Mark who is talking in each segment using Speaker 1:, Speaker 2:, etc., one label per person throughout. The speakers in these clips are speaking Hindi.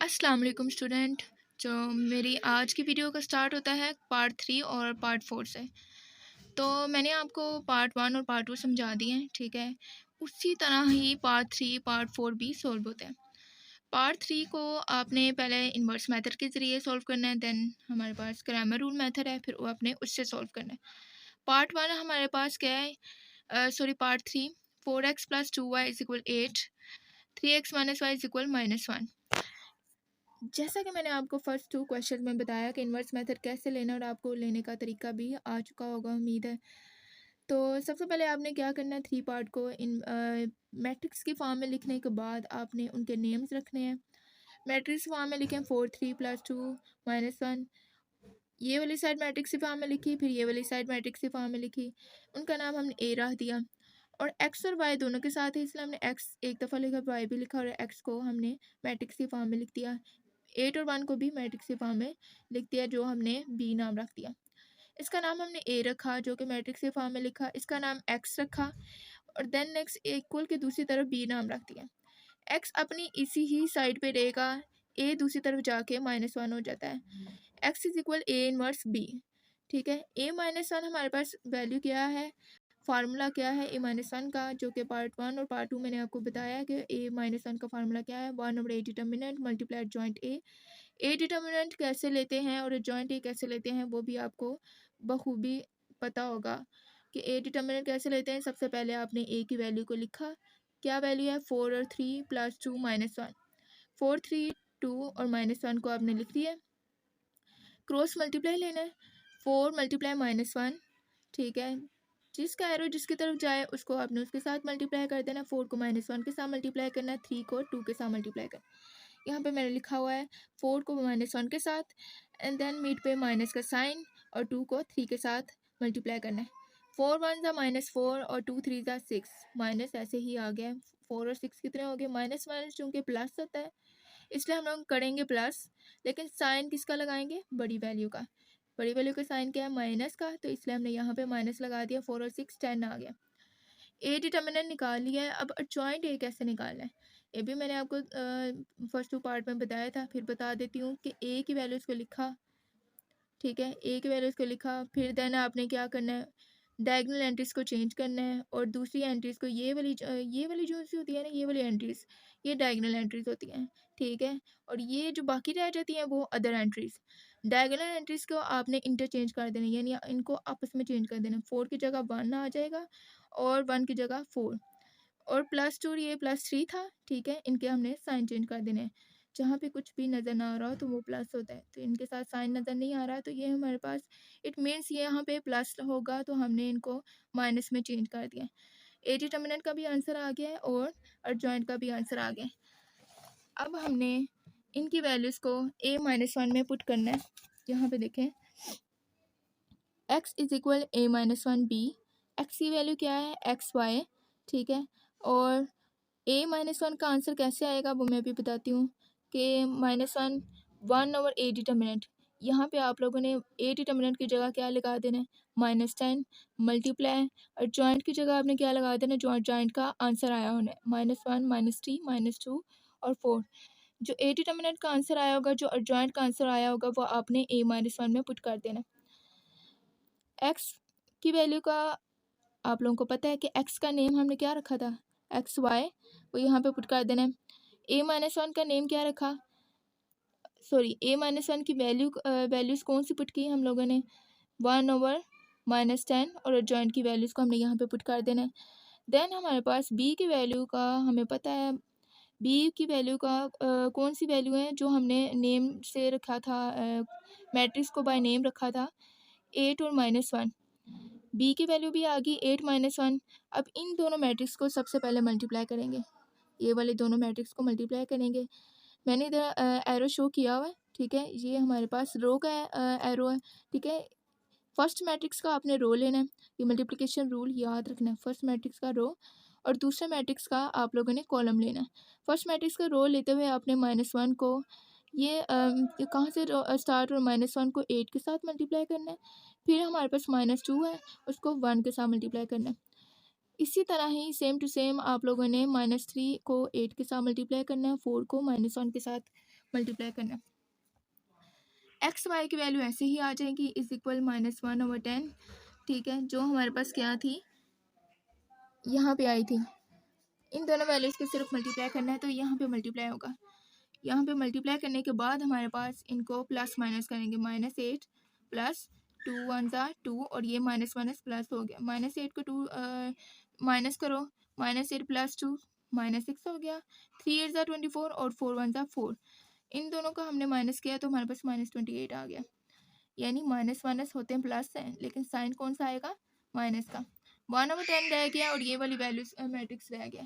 Speaker 1: अस्सलाम वालेकुम स्टूडेंट। जो मेरी आज की वीडियो का स्टार्ट होता है पार्ट 3 और पार्ट 4 से। तो मैंने आपको पार्ट 1 और पार्ट 2 समझा दिए हैं, ठीक है। उसी तरह ही पार्ट 3 पार्ट 4 भी सॉल्व होते हैं। पार्ट 3 को आपने पहले इन्वर्स मेथड के ज़रिए सॉल्व करना है, देन हमारे पास ग्रामर रूल मेथड है, फिर वो आपने उससे सॉल्व करना है। पार्ट 1 हमारे पास क्या है, part 3 4x + 2y = 8, 3x - y = -1। जैसा कि मैंने आपको फर्स्ट 2 क्वेश्चन में बताया कि इन्वर्स मेथड कैसे लेना, और आपको लेने का तरीका भी आ चुका होगा उम्मीद है। तो सबसे पहले आपने क्या करना है, 3 पार्ट को इन मैट्रिक्स की फॉर्म में लिखने के बाद आपने उनके नेम्स रखने हैं। मैट्रिक्स फॉर्म में लिखें 4 3 + 2 -1। ये वाली साइड मैट्रिक्स की फॉर्म में लिखी, फिर ये वाली साइड मैट्रिक्स की फॉर्म में लिखी। उनका नाम हमने ए रख दिया, और एक्स और वाई दोनों के साथ है, इसलिए हमने एक्स एक दफ़ा लिखा, वाई भी लिखा, और एक्स को हमने मैट्रिक्स की फॉर्म में लिख दिया। 8 और 1 को भी मैट्रिक्स की फॉर्म में लिख दिया, जो हमने बी नाम रख दिया। इसका नाम हमने ए रखा, जो कि मैट्रिक्स की फॉर्म में लिखा। इसका नाम एक्स रखा, और देन नेक्स्ट इक्वल के दूसरी तरफ बी नाम रख दिया। एक्स अपनी इसी ही साइड पे रहेगा, ए दूसरी तरफ जाके -1 हो जाता है। एक्स = ए इनवर्स बी, ठीक है। ए -1 हमारे पास वैल्यू क्या है, फार्मूला क्या है ए -1 का, जो कि पार्ट 1 और पार्ट 2 मैंने आपको बताया कि ए -1 का फार्मूला क्या है, 1/a डिटर्मिनेंट मल्टीप्लाई जॉइंट ए डिटर्मिनेंट कैसे लेते हैं और जॉइंट ए कैसे लेते हैं वो भी आपको बखूबी पता होगा कि ए डिटर्मिनेंट कैसे लेते हैं। सबसे पहले आपने ए की वैल्यू को लिखा, क्या वैल्यू है 4 और 3 + 2 -1। 4 3 2 और -1 को आपने लिख दिया। क्रॉस मल्टीप्लाई लेना है, 4 × -1, ठीक है। जिसका एरो जिसकी तरफ जाए उसको आपने उसके साथ मल्टीप्लाई कर देना। 4 को -1 के साथ मल्टीप्लाई करना है, 3 को 2 के साथ मल्टीप्लाई करना। यहाँ पे मैंने लिखा हुआ है 4 को -1 के साथ, एंड देन मिड पे माइनस का साइन, और 2 को 3 के साथ मल्टीप्लाई करना है। 4 1 -4 और 2 3 6, माइनस ऐसे ही आ गया। 4 और 6 कितने हो गए, माइनस माइनस चूँकि प्लस होता है इसलिए हम लोग करेंगे प्लस, लेकिन साइन किसका लगाएंगे, बड़ी वैल्यू का। बड़ी वैल्यू का साइन क्या है, माइनस का, तो इसलिए हमने यहाँ पे माइनस लगा दिया। 4 और 6 10 आ गया। ए डिटर्मिनेंट निकाल लिया है। अब जॉइंट ए कैसे निकालना है, ये भी मैंने आपको फर्स्ट 2 पार्ट में बताया था, फिर बता देती हूँ कि ए की वैल्यूज़ को लिखा, ठीक है। ए की वैल्यूज़ को लिखा, फिर देन आपने क्या करना है, डायगोनल एंट्रीज़ को चेंज करना है, और दूसरी एंट्रीज़ को ये वाली जो सी होती है ना, ये वाली एंट्रीज़, ये डायगोनल एंट्रीज़ होती हैं, ठीक है। और ये जो बाकी रह जाती हैं वो अदर एंट्रीज़। डायगोनल एंट्रीज़ को आपने इंटरचेंज कर देना, यानी इनको आपस में चेंज कर देना। 4 की जगह 1 आ जाएगा, और 1 की जगह 4, और +2 ये +3 था, ठीक है। इनके हमने साइन चेंज कर देने हैं। जहाँ पे कुछ भी नज़र ना आ रहा हो तो वो प्लस होता है, तो इनके साथ साइन नज़र नहीं आ रहा है, तो ये हमारे पास इट मीन्स ये यहाँ पे प्लस होगा, तो हमने इनको माइनस में चेंज कर दिया। ए डिटर्मिनेंट का भी आंसर आ गया है, और जॉइंट का भी आंसर आ गया है। अब हमने इनकी वैल्यूज़ को ए -1 में पुट करना है। यहाँ पे देखें, x = a -1 b, x की वैल्यू क्या है xy, ठीक है। और a -1 का आंसर कैसे आएगा वो मैं भी बताती हूँ कि -1 1/a डिटर्मिनेंट, यहाँ पे आप लोगों ने a डिटर्मिनेंट की जगह क्या लगा देना है, -10 मल्टीप्लाई, और जॉइंट की जगह आपने क्या लगा देना, जॉइंट का आंसर आया होना है -1 -3 -2 और 4। जो a डिटर्मिनेंट का आंसर आया होगा, जो जॉइंट का आंसर आया होगा, वो आपने a -1 में पुट कर देना। x की वैल्यू का आप लोगों को पता है कि x का नेम हमने क्या रखा था, xy, वो यहाँ पे पुट कर देना है। a -1 का नेम क्या रखा, a -1 की वैल्यूज़ कौन सी पुट की हम लोगों ने, 1/-10, और जॉइंट की वैल्यूज़ को हमने यहाँ पे पुट कर देना है। देन हमारे पास b की वैल्यू का हमें पता है, b की वैल्यू का कौन सी वैल्यू है जो हमने नेम से रखा था, मैट्रिक्स को बाय नेम रखा था, 8 और -1। b की वैल्यू भी आ गई 8 -1। अब इन दोनों मैट्रिक्स को सबसे पहले मल्टीप्लाई करेंगे, ये वाले दोनों मैट्रिक्स को मल्टीप्लाई करेंगे। मैंने इधर एरो शो किया हुआ है, ठीक है। ये हमारे पास रो का एरो है, ठीक है। फर्स्ट मैट्रिक्स का आपने रो लेना है, ये मल्टीप्लिकेशन रूल याद रखना है। फर्स्ट मैट्रिक्स का रो, और दूसरे मैट्रिक्स का आप लोगों ने कॉलम लेना है। फर्स्ट मैट्रिक्स का रो लेते हुए आपने -1 को ये कहाँ से स्टार्ट, और -1 को 8 के साथ मल्टीप्लाई करना है। फिर हमारे पास -2 है, उसको 1 के साथ मल्टीप्लाई करना है। इसी तरह ही सेम टू सेम आप लोगों ने -3 को 8 के साथ मल्टीप्लाई करना है, 4 को -1 के साथ मल्टीप्लाई करना है। एक्स वाई की वैल्यू ऐसे ही आ जाएगी, इज इक्वल -1/10, ठीक है, जो हमारे पास क्या थी, यहाँ पे आई थी। इन दोनों वैल्यूज़ को सिर्फ मल्टीप्लाई करना है, तो यहाँ पे मल्टीप्लाई होगा। यहाँ पे मल्टीप्लाई करने के बाद हमारे पास इनको प्लस माइनस करेंगे, -8 प्लस 2 1 2, और ये माइनस माइनस प्लस हो गया। -8 को 2 माइनस करो, -8 प्लस 2 -6 हो गया। 3 8 24 और 4 1 4। इन दोनों को हमने माइनस किया तो हमारे पास -28 आ गया। यानी माइनस माइनस होते हैं प्लस हैं, लेकिन साइन कौन सा आएगा, माइनस का। 1/10 रह गया और ये वाली वैल्यू मैट्रिक्स रह गया।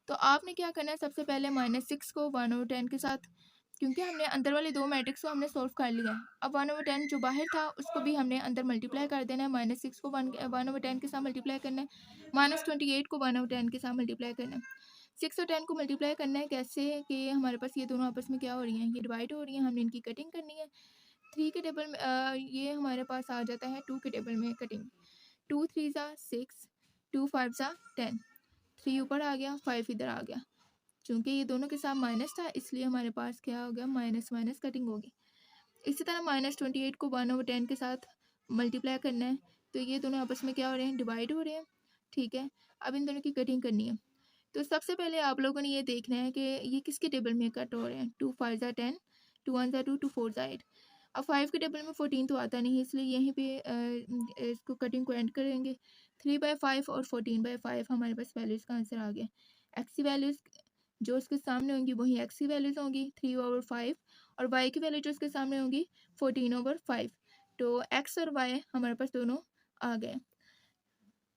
Speaker 1: तो आपने क्या करना है, सबसे पहले -6 को 1/10 के साथ, क्योंकि हमने अंदर वाले दो मैट्रिक्स को हमने सोल्व कर लिया है, अब 1/10 जो बाहर था उसको भी हमने अंदर मल्टीप्लाई कर देना है। -6 को 1/10 के साथ मल्टीप्लाई करना है, -28 को 1/10 के साथ मल्टीप्लाई करना है। 6 और 10 को मल्टीप्लाई करना है कैसे कि हमारे पास ये दोनों आपस में क्या हो रही हैं, ये डिवाइड हो रही हैं, हमने इनकी कटिंग करनी है। 3 के टेबल में ये हमारे पास आ जाता है 2 के टेबल में कटिंग। 2 3 6, 2 5 10, 3 ऊपर आ गया, 5 इधर आ गया। चूँकि ये दोनों के साथ माइनस था इसलिए हमारे पास क्या हो गया, माइनस माइनस कटिंग होगी। इसी तरह -28 को 1/10 के साथ मल्टीप्लाई करना है, तो ये दोनों आपस में क्या हो रहे हैं, डिवाइड हो रहे हैं, ठीक है। अब इन दोनों की कटिंग करनी है, तो सबसे पहले आप लोगों ने ये देखना है कि ये किसके टेबल में कट हो रहे हैं। 2 5 10, 2 1 2, 2 4 8। अब 5 के टेबल में 14 तो आता नहीं है, इसलिए यहीं पे इसको कटिंग को एंड करेंगे। 3/5 और 14/5 हमारे पास वैल्यूज़ का आंसर आ गया। एक्स की वैल्यूज़ जो उसके सामने होंगी वही एक्स की वैल्यूज़ होंगी 3/5, और वाई की वैल्यू जो उसके सामने होंगी 14/5। तो एक्स और वाई हमारे पास दोनों आ गए।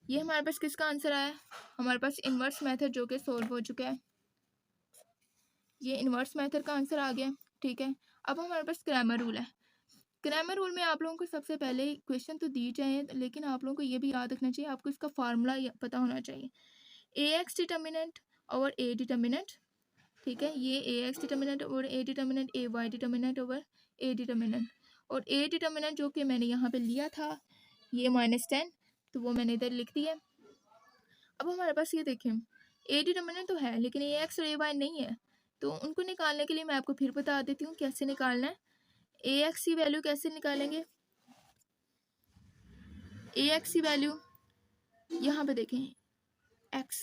Speaker 1: ये हमारे पास किसका आंसर आया, हमारे पास इन्वर्स मेथड जो कि सोल्व हो चुका है। ये इन्वर्स मेथड का आंसर आ गया, ठीक है। अब हमारे पास क्रैमर रूल है। क्रैमर रूल में आप लोगों को सबसे पहले क्वेश्चन तो दी जाए, लेकिन आप लोगों को ये भी याद रखना चाहिए, आपको इसका फार्मूला पता होना चाहिए। ए एक्स डिटर्मिनेंट और ए डिटर्मिनेंट, ठीक है, ये ए एक्स डिटर्मिनेंट और A determinant, A Y determinant और ए डिटर्मिनेंट। और ए डिटर्मिनेंट जो कि मैंने यहाँ पे लिया था ये -10, तो वो मैंने इधर लिख दिया। अब हमारे पास ये देखें, ए डिटर्मिनेंट तो है लेकिन ए एक्स और ए वाई नहीं है, तो उनको निकालने के लिए मैं आपको फिर बता देती हूँ कैसे निकालना है। ए एक्स की वैल्यू कैसे निकालेंगे, ए एक्स की वैल्यू यहाँ पे देखें, एक्स,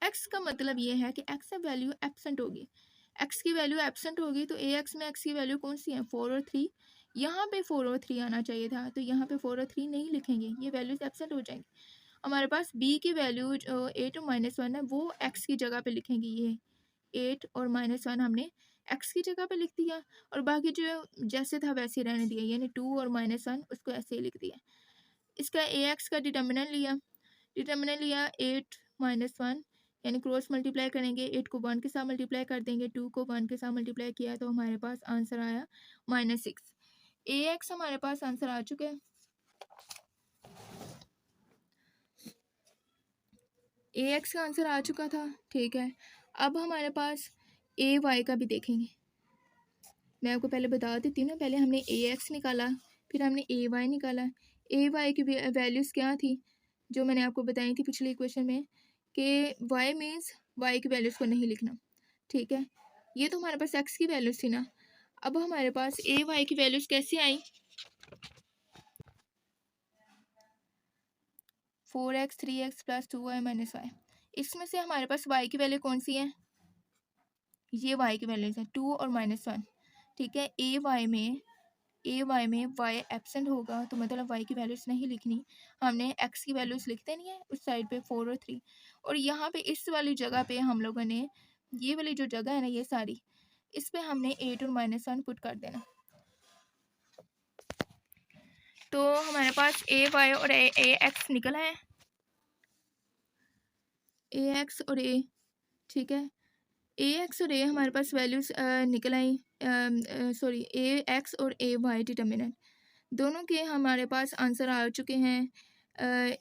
Speaker 1: एक्स का मतलब ये है कि एक्स की वैल्यू एब्सेंट होगी। एक्स की वैल्यू एब्सेंट होगी तो ए एक्स में एक्स की वैल्यू कौन सी है, 4 और 3। यहाँ पे 4 और 3 आना चाहिए था, तो यहाँ पे 4 और 3 नहीं लिखेंगे, ये वैल्यूज एब्सेंट हो जाएंगी। हमारे पास बी की वैल्यू जो 8 और -1 है वो एक्स की जगह पे लिखेंगे। ये 8 और -1 हमने एक्स की जगह पे लिख दिया, और बाकी जो जैसे था वैसे रहने दिया, यानी 2 और -1 उसको ऐसे ही लिख दिया। इसका ए एक्स का डिटर्मिनेंट लिया 8 -1, यानी क्रॉस मल्टीप्लाई करेंगे, 8 को 1 के साथ मल्टीप्लाई कर देंगे, 2 को 1 के साथ मल्टीप्लाई किया तो हमारे पास आंसर आया -6। ए एक्स हमारे पास आंसर आ चुका है। ए एक्स का आंसर आ चुका था, ठीक है। अब हमारे पास ए वाई का भी देखेंगे। मैं आपको पहले बता देती हूँ ना, पहले हमने ए एक्स निकाला, फिर हमने ए वाई निकाला। ए वाई की वैल्यूज़ क्या थी जो मैंने आपको बताई थी पिछले इक्वेशन में, कि वाई मीन्स वाई की वैल्यूज़ को नहीं लिखना, ठीक है। ये तो हमारे पास एक्स की वैल्यूज़ थी ना। अब हमारे पास ए वाई की वैल्यूज़ कैसे आई, 4x 3x + 2y - y। इसमें से हमारे पास y की वैल्यू कौन सी है, ये y की वैल्यूज़ है 2 और -1, ठीक है। ए वाई में y एब्सेंट होगा तो मतलब y की वैल्यूज़ नहीं लिखनी, हमने x की वैल्यूज़ लिख देनी है उस साइड पे 4 और 3। और यहाँ पे इस वाली जगह पे हम लोगों ने, ये वाली जो जगह है ना ये सारी, इस पे हमने 8 और -1 पुट कर देना। तो हमारे पास ए वाई और ए एक्स निकला है, ए एक्स और ए, ठीक है। ए एक्स और ए हमारे पास वैल्यूज़ निकल आई, सॉरी ए एक्स और ए वाई डिटर्मिनेंट दोनों के हमारे पास आंसर आ चुके हैं।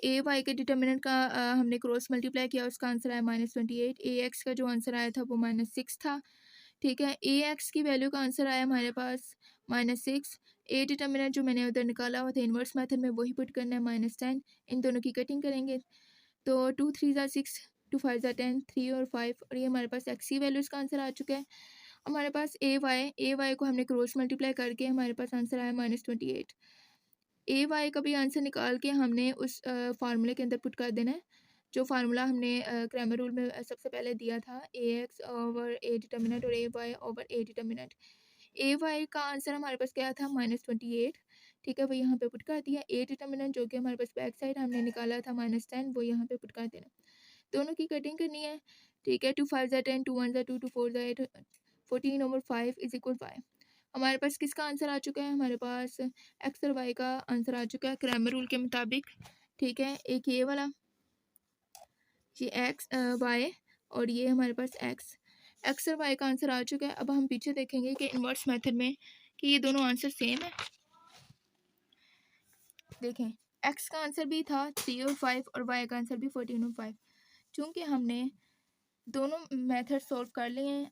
Speaker 1: ए वाई के डिटर्मिनेंट का हमने क्रॉस मल्टीप्लाई किया, उसका आंसर आया -28। ए एक्स का जो आंसर आया था वो -6 था, ठीक है। ए एक्स की वैल्यू का आंसर आया हमारे पास -6। ए डिटर्मिनेंट जो मैंने उधर निकाला हुआ था इन्वर्स मेथड में वही पुट करना है -10। इन दोनों की कटिंग करेंगे तो 2 3 6, 2 5 10, 3 और 5, और ये हमारे पास एक्स की वैल्यूज़ का आंसर आ चुका है। हमारे पास ए वाई को हमने क्रॉस मल्टीप्लाई करके हमारे पास आंसर आया -28। ए वाई का भी आंसर निकाल के हमने उस फार्मूले के अंदर पुट कर देना है, जो फार्मूला हमने क्रैमर रूल में सबसे पहले दिया था, A x over A determinant और A y over A determinant. A y का आंसर हमारे पास क्या था, -28। ठीक है, वो यहाँ पे पुट कर दिया। ए डिटर्मिनेंट जो कि हमारे पास बैक साइड हमने निकाला था -10, वो यहाँ पे पुट कर देना। दोनों की कटिंग करनी है। ठीक है, 2 5 ज़ा 10, 2 1 ज़ा 2, 2 4 ज़ा 8, 14 ओवर 5 इज इक्वल 5। हमारे पास किसका आंसर आ चुका है, हमारे पास एक्स और वाई का आंसर आ चुका है क्रैमर रूल के मुताबिक। ठीक है, एक ये वाला, ये एक्स वाई, और ये हमारे पास एक्स और वाई का आंसर आ चुका है। अब हम पीछे देखेंगे कि इन्वर्स मेथड में कि ये दोनों आंसर सेम है। देखें, एक्स का आंसर भी था 3 और 5 और वाई का आंसर भी 14 और 5। चूँकि हमने दोनों मेथड सॉल्व कर लिए हैं,